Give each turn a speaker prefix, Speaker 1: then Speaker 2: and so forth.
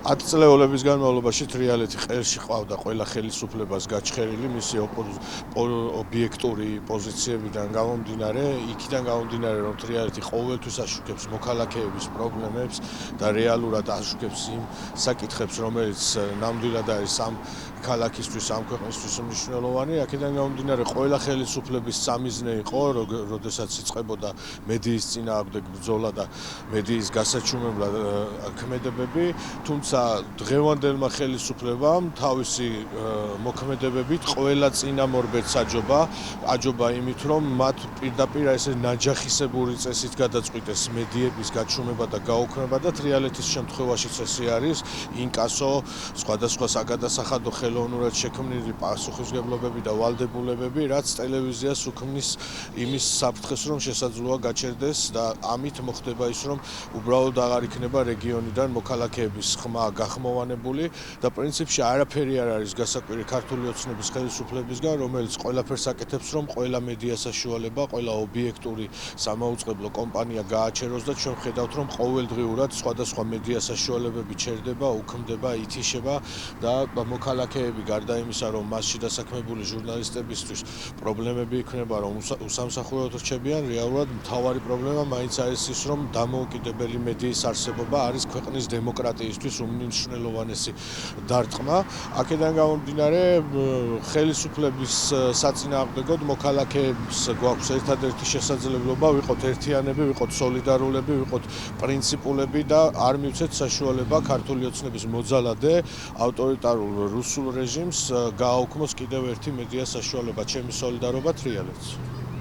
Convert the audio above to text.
Speaker 1: 10 წლეულების განმავლობაში თრიალეთი ყელში ყავდა ყველა ხელისუფლებას გაჩხერილი მისი ობიექტური პოზიციებიდან გამომდინარე, იქიდან გამომდინარე, რომ თრიალეთი ყოველთვის აშუქებს მოქალაქეების პრობლემებს და რეალურად აშუქებს იმ საკითხებს, რომელიც ნამდვილად არის ამ ქალაქისთვის, ამ ქვეყნისთვის მნიშვნელოვანი. აქედან გამომდინარე, ყველა ხელისუფლების სამიზნე იყო, როდესაც იწყებოდა მედიის წინააღმდეგ ბრძოლა და მედიის გასაჩუმებლად ქმედებები, თუმცა დღევანდელმა ხელისუფლებამ თავისი მოქმედებებით ყველა წინამორბედს აჯობა იმით, რომ მათ პირდაპირ ესე ნაჯახისებური წესით გადაწყვიტეს მედიების გაჩუმება და გაუქმება და თრიალეთის შემთხვევაშიც ესე არის ინკასო, სხვადასხვა საგადასახადო ხელოვნურად შექმნილი პასუხისმგებლობები და ვალდებულებები, რაც ტელევიზიას უქმნის იმის საფრთხეს, რომ შესაძლოა გაჩერდეს და ამით მოხდება ის, რომ უბრალოდ აღარ იქნება რეგიონიდან მოქალაქეების ხმა გახმოვანებული და პრინციპში არაფერი არ არის გასაკვირი ქართული ოცნების ხელისუფლებისგან, რომელიც ყველაფერს აკეთებს, რომ ყველა მედია საშუალება, ყველა ობიექტური სამაუწყებლო კომპანია გააჩეროს და ჩვენ ვხედავთ, რომ ყოველდღიურად სხვადასხვა მედია საშუალებები ჩერდება, უქმდება, ითიშება და მოქალაქეები გარდა იმისა, რომ მასში დასაქმებული ჟურნალისტებისთვის პრობლემები იქნება, რომ უსამსახუროდ რჩებიან, რეალურად მთავარი პრობლემა მაინც არის ის, რომ დამოუკიდებელი მედიის არსებობა არის ქვეყნის დემოკრატიისთვის უმნიშვნელოვანესი დარტყმა. აქედან გამომდინარე, ხელისუფლების საწინააღმდეგოდ მოქალაქეებს გვაქვს ერთადერთი შესაძლებლობა ვიყოთ ერთიანები, ვიყოთ სოლიდარულები, ვიყოთ პრინციპულები და არ მივცეთ საშუალება ქართული ოცნების მოძალადე ავტორიტარულ რუსულ რეჟიმს გააუქმოს კიდევ ერთი მედია საშუალება. ჩემი სოლიდარობა თრიალეთს.